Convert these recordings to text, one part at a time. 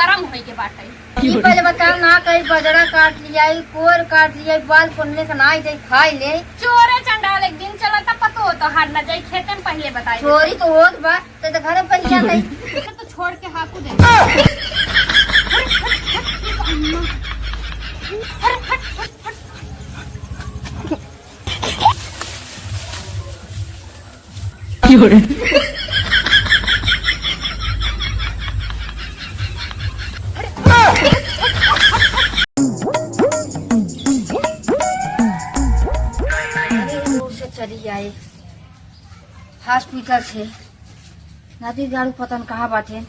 गरम होई के बाटे। पहले बताओ ना, कहीं बजरा काट लिया, कोर काट लिया, बाल कोनले का ना जाए खाई ले। चोरे चंडाल एक दिन चला था पतो हो तो हार न जाई खेते में पहले बताई। चोरी तो होत बा तो घर पर क्या नहीं तो छोड़ के हाकू दे। चली आए हॉस्पिटल से नदी गाड़ू पतन कहाँ बाटे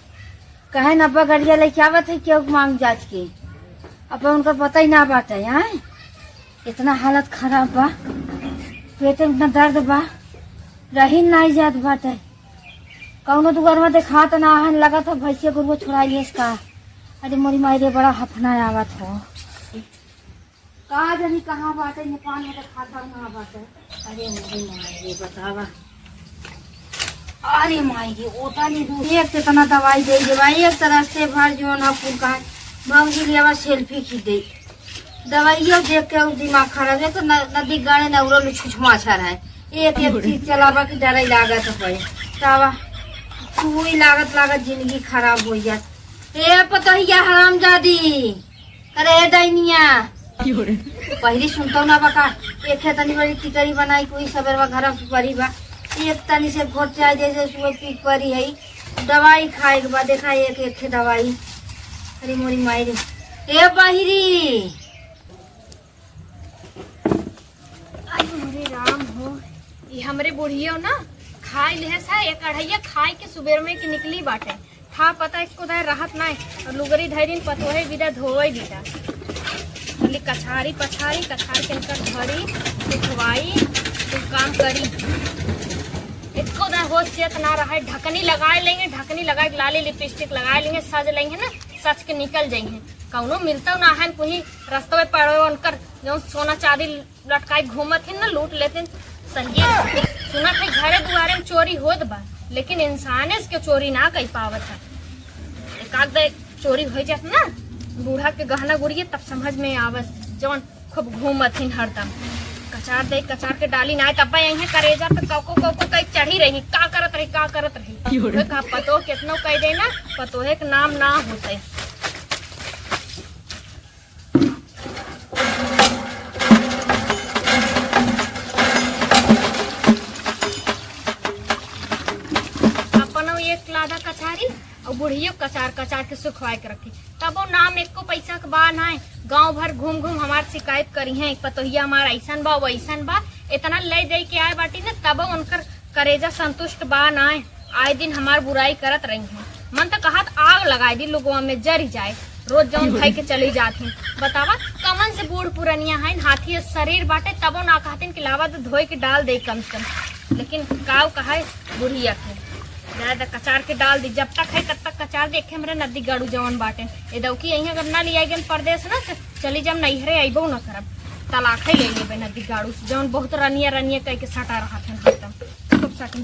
कहे नब्बा गड़िया लेके आवत है क्यों मांग जांच के अब उनका पता ही ना बाटे। यहाँ इतना हालत खराब बा, पेटे में इतना दर्द बा, रही नहीं जात बाटे। कौनो दुआर में देखा तो ना हन लगा था भैंसिया गुरुआ छुड़ाइए इसका। अरे मोरी मायरे बड़ा हफना आवत हो कहा जानी कहाँ बाटे नेपाल में खाता कहाँ बाटे। अरे मोरी मायरे बतावा, अरे मायरे ओटा नहीं दू एक तो इतना दवाई दे दे भाई, एक तरह से भर जो ना फूल का भाजी लिया सेल्फी खींच दे दवाइयों देख के दिमाग खराब है। तो नदी गाड़े न उड़ो छुछमा छा रहा है, एक एक चीज चलावा की डर लागत है तावा सुई लागत जिंदगी खराब हो जात। ए पतहिया हरामजादी अरे दैनिया पहली सुनता ना बका एक तनी बड़ी टिकरी बनाई कोई सवेर घर परी बा एक तनी से घोट चाय जैसे सुबह पीक परी है दवाई खाए के बाद देखा एक एक दवाई। अरे मोरी मायरी ए बाहिरी अरे राम हो ये हमरे बुढ़ियो ना खाई ले सा एक अढ़ैया खाई के सुबेर में के निकली बाटे था पता इसको दाय राहत ना और लुगरी धैरिन पतोहे बिदा धोए बिदा बोली कछारी पछारी कछार के इनका धरी सुखवाई तो काम करी इसको ना होश चेत ना रहा। ढकनी लगाए लेंगे, ढकनी लगा के लाली लिपस्टिक लगाए लेंगे, सज लेंगे ना सच के निकल जाएंगे। कौनो मिलता ना है कोई रास्ते में पड़े उनकर जो सोना चांदी लटकाई घूमत है ना लूट लेते सही है। सुना था घरे दुआरे में चोरी होत बा लेकिन इंसान इसके चोरी ना कर पावत है। एक चोरी हो जात ना बूढ़ा के गहना गुड़िए तब समझ में आवत जवन खूब घूमत हिन हरदम कचार दे कचार के डाली ना तब यही करेजा पे कौको कई चढ़ी रही का करत रही का पतो कितनो कह दे ना पतोहे के नाम ना होते। अपन एक लादा कचारी और बुढ़ियो कचार कचार के सुखवाए के रखी तब वो नाम एक को पैसा के बा ना गांव भर घूम घूम हमार शिकायत करी है पतोहिया हमार ऐसन बा वैसन बा इतना ले दे के आए बाटी ना तब उनकर करेजा संतुष्ट बा ना आए दिन हमार बुराई करत रही है। मन तो कहा आग लगाई दी लोगों में जरी जाए रोज जौन खाई के चली जाती बतावा कमन से बूढ़ पुरनिया है हाथी शरीर बाटे तबो ना कहते कि लावा तो धोए के डाल दे कम से कम लेकिन काव कहा बुढ़िया के ज्यादा कचार के डाल दी जब तक है तब तक कचार देखे मेरे नदी गाड़ू जवन बाटे ये दौकी यही अगर ना लिया गए परदेश ना तो चली जब नैहरे अबो न करब तलाक ले लेबे नदी गाड़ू से जवन बहुत रनिया रनिया कह के सटा रहा था खूब सटी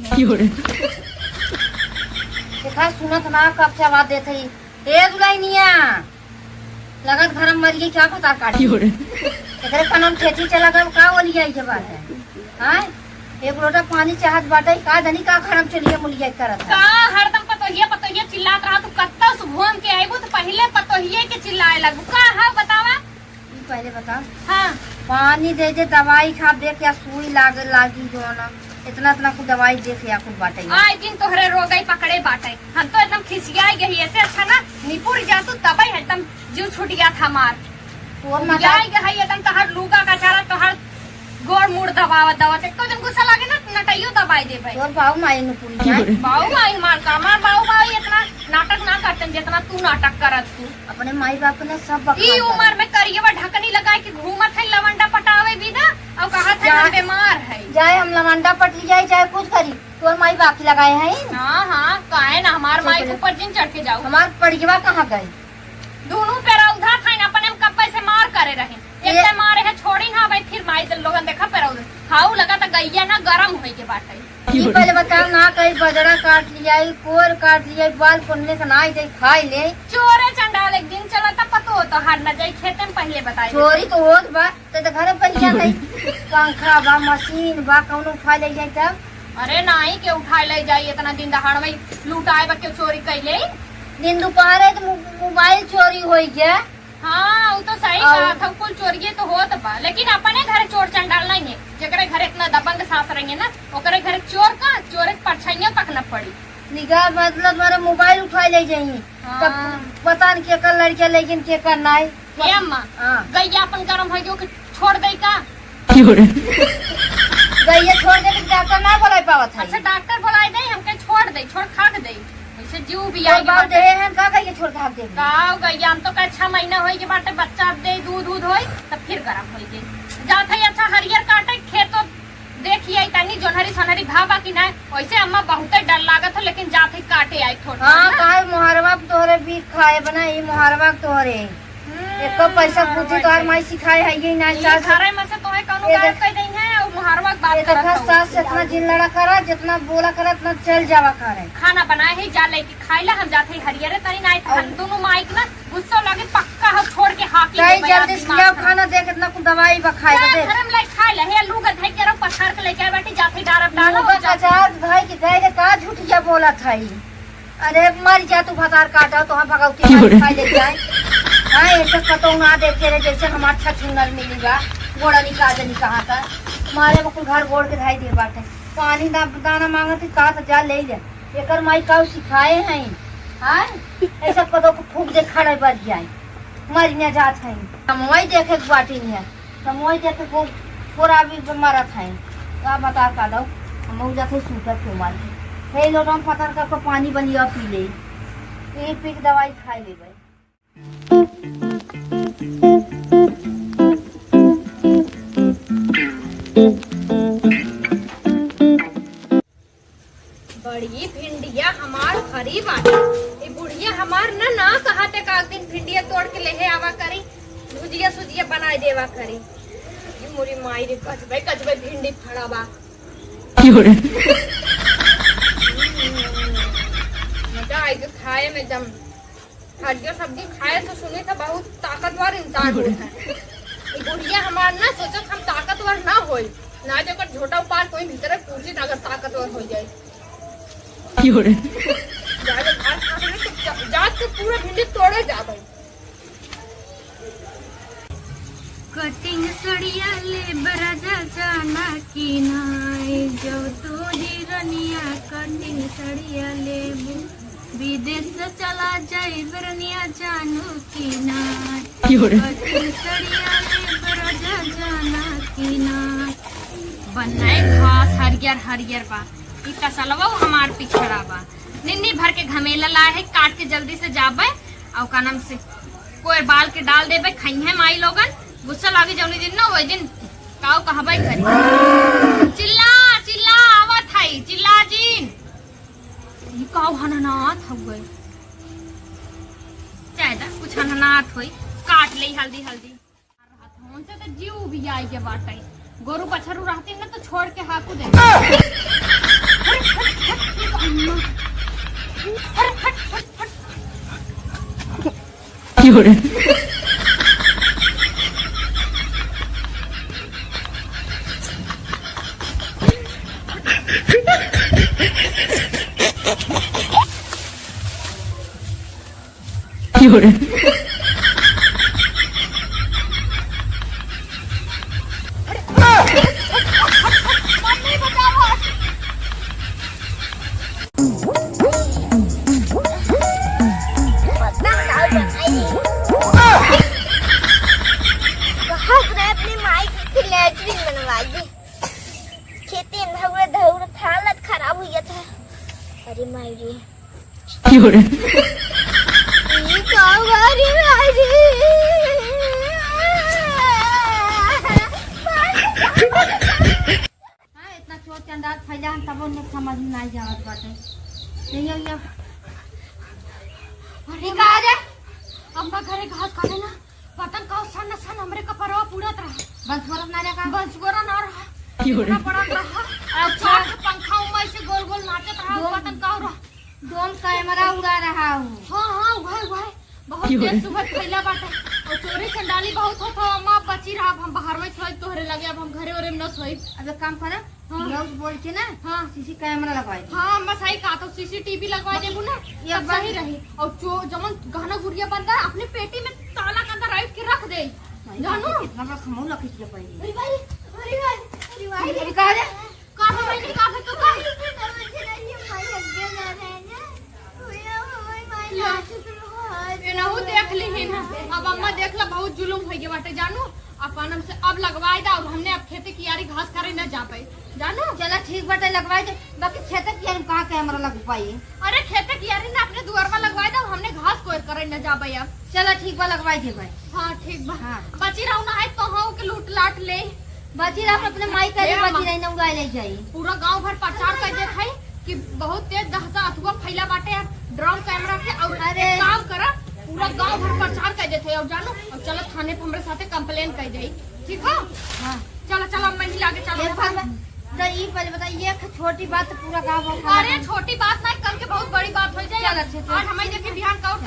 देखा सुनत ना कब से आवाज देते ही ए दुलाइनिया लगत घर में मरिए क्या पता काटी एकरे कानून खेती चला गए का बोलिया के बात है। हां एक लोटा पानी चाहत बाटे का धनी का खरम चलिए मुलिया करत का हरदम पतोहिया चिल्लात रहा तू कत्ता से घूम के आइबो तो पहले पतोहिया के चिल्लाए लगू का है बतावा ई पहले बता। हां पानी दे दे दवाई खा दे क्या सुई लागी जो ना इतना को दवाई दे के आपको बाटे आए दिन तोहरे रोगई पकड़े बाटे हम तो एकदम खिसियाई गई ऐसे अच्छा ना निपुर जातू तबई एकदम जीव छूट गया था मार वो मत जाई गई एकदम तहर लूगा का चारा तोहर गोड़ मुड़ दबावत तो जन गुस्सा लागे ना नटाइयो दबाई दे भाई और बाऊ माई न पूरी है बाऊ माई मार का मार बाऊ माई इतना नाटक ना करतन जितना तू नाटक करत तू अपने माई बाप ने सब बखा ई उम्र में करिएवा ढकनी लगाए के घूमत है लवंडा पटावे विदा और कहा था बीमार है जाए हम लवंडा पट ली जाए चाहे कुछ करी तो माई बाप लगाए हैं। हां काहे ना हमार माई के ऊपर जिन चढ़ के जाओ हमार पड़ियवा कहां गए दोनों पैरा उधा था ना अपने कब पैसे मार करे रहे एक से मारे है छोड़ी ना भाई फिर माई दल लोगन देखा पैरा उधर हाउ लगा था गैया ना गरम होई के बाटे ई पहले बताओ ना कहीं बजरा काट लिया कोर काट लिया बाल कोनले का ना जाए खाई ले चोरे चंडाल कहत हो तो हार न जाई खेते में पहले बताई चोरी तो होत बा तो घरे पैसा नहीं पंखा बा मशीन बा कौनो उठा ले जाए तब। अरे नहीं के उठाए ले जाई इतना दिन दहाड़ में लुटाए बा के चोरी कैले। दिन दोपहर है तो मोबाइल चोरी हो गया। हाँ वो तो सही कहा था कुल चोरिये तो होत बा लेकिन अपने घर चोर चंडाल नहीं है जकरे घर इतना दबंग सास रहेंगे ना ओकरे घर चोर का चोर परछाइयों तक न पड़ी। निगाह मतलब तुम्हारा मोबाइल उठा ले जाइए तब पता नहीं केकर लड़के लेकिन केकर नहीं। हे अम्मा गैया अपन गरम हो के छोड़ दे का गैया छोड़ दे डॉक्टर ना बोला पावत है। अच्छा डॉक्टर बुलाए दे हमके छोड़ दे छोड़ खा दे वैसे जीव भी आई बात है हम का गैया छोड़ खा दे गाँव गैया हम तो का 6 महीना होई के बाटे बच्चा दे दूध होई तब फिर गरम होई दे जात है। अच्छा हरियर काटे खेतो देखिए तनी जोनहरी सोनहरी भावा की ना वैसे अम्मा बहुत डर लागत है लेकिन जात है काटे आई थोड़ा। हाँ काहे मुहरवा तोहरे भी खाए बना ये मुहरवा तोहरे एक पैसा पूछी तोहर माई सिखाए है ये ना सास घरे में से तोहे कोनो गायब कर देई है और मुहरवा की बात करत है। सास जितना जिन करा जितना बोला करा उतना चल जावा करे खाना बनाए है जा लेके खाइला हम जाते है हरियर तनी ना हम दोनों माइक ना गुस्सा लगे पक्का हम छोड़ के हाकी नहीं जल्दी से खाना दे कितना कुछ दवाई बखाए दे घर में लाइक खा ले हे लूगा धई के रख पथार के लेके बैठी जाते डारब डालो पचास भाई के गए के का झूठिया बोला था। अरे मर जा तू भतार काटा तो हम भगवती खाई ले जाए। हाँ ऐसे कतो ना देखे रहे जैसे हम अच्छा चुनर मिलेगा गोड़ा निकाल दे कहाँ था मारे में घर गोड़ के धाई दे बाटे पानी दाना मांगती कहा था जा ले ले एकर माई का सिखाए हैं। हाँ ऐसा कतो को फूक दे खड़े बच जाए मरिया जात है मोई देखे बाटी नहीं तो मोई देखे को पूरा भी मारा था का बता का दो हम जाते सूटर क्यों मार हे लोग हम पता कर पानी बनिया पी ले पी के दवाई खाई ले भाई। बड़ी भिंडिया हमार खरी बाटे ये बुढ़िया हमार ना कहते का दिन भिंडिया तोड़ के ले आवा करी भुजिया सुजिया बनाए देवा करी ये मोरी माई रे कचबे भिंडी फड़ा बा मजा आई खाए में जम हरियर सब्जी खाए तो सुने था बहुत ताकतवर इंसान होता है। ये बुढ़िया हमार ना सोचो हम ताकतवर ना होई ना जो कर झोटा उपार कोई भीतर पूछी अगर ताकतवर हो जाए जात पूरा भिंडी तोड़े जा भाई। कटिंग सड़िया ले बराजा जाना की नाई जो तू हिरनिया कटिंग सड़िया ले विदेश चला जाए बरनिया जानू की नाई कटिंग सड़िया ले बराजा जाना की नाई बनाए घास हरियर हरियर बा ई कसलवा हमार पिछड़ा बा निन्नी भर के घमेला लाए है काट के जल्दी से जाबे और का नाम से कोई बाल के डाल देबे खई है माई लोगन गुस्सा लागे जौनी दिन ना वही दिन काऊ कहबे करी चिल्ला चिल्ला आवत है चिल्ला जीन ये काऊ हननाथ हो गई चाहे कुछ हननाथ होई काट ले हल्दी हल्दी हाथ से तो जीव भी आई के बाटे गोरू बछरू रहती ना तो छोड़ के हाकू दे अरे मायरी इतना चोट के अंदाज फैला हम तब उन्हें समझ में नहीं जावत बाटे नहीं ये अरे का रे अम्मा घरे घास काटे ना पतन का सन सन हमरे कपरवा पूरत रहा बस बरफ ना रहा बस गोरा ना रहा कितना पड़ा रहा अच्छा पंखा उमर से गोल गोल नाचत रहा पतन का रहा डोम कैमरा उड़ा रहा हूँ। हाँ हाँ वही बहुत तेज सुबह खैला बाटे और चोरी चंडाली बहुत होता अम्मा बची रहा हम बाहर में सोई तोहरे लगे अब हम घरे ओरे में न सोई। अब एक काम करा ब्लाउज बोल के ना हाँ सीसी कैमरा लगवाई दे। हाँ मैं सही कहा तो सीसीटीवी लगवा देबू ना ये तब सही रही और जो जमन गहना गुड़िया बंदा है अपने पेटी में ताला के अंदर राइट के रख दे जानू कितना बड़ा खमौला खींच के पड़ी। अरे भाई अरे भाई अरे भाई अरे कहा रे का भाई नहीं का तो का एनहु देख ली ना अब अम्मा देखला बहुत जुलुम हो गया बाटे जानू अपन हमसे अब लगवाई दा और हमने अब खेती कियारी घास करे न जा पाई जानू। चला ठीक बाटे लगवाई दे बाकी खेत की हम कहाँ कैमरा लग पाई। अरे खेती कियारी ने अपने दुआर में लगवाई दा हमने घास कोई करे न जा पाई अब। चला ठीक बा लगवाई दे भाई। हाँ ठीक बा हाँ। बची रहू ना है तो हाँ के लूट लाट ले बाजी रात अपने माई करे हे बाजी अम्मा। नहीं ना उड़ाई ले जाई। पूरा गांव भर प्रचार कर देत है कि बहुत तेज दहशत अथवा फैला बाटे ड्रोन कैमरा के और अरे। एक काम करा पूरा गांव भर प्रचार कर देते और जानो और चलो थाने पे हमरे साथे कंप्लेन कर जाई ठीक है। हाँ चलो चलो मैं ही लाके चलो ये बात तो ये पहले बता ये छोटी बात पूरा गाँव अरे छोटी बात नहीं कल के बहुत बड़ी बात हो जाए चल अच्छे से। आज हमारे देखे बिहान का और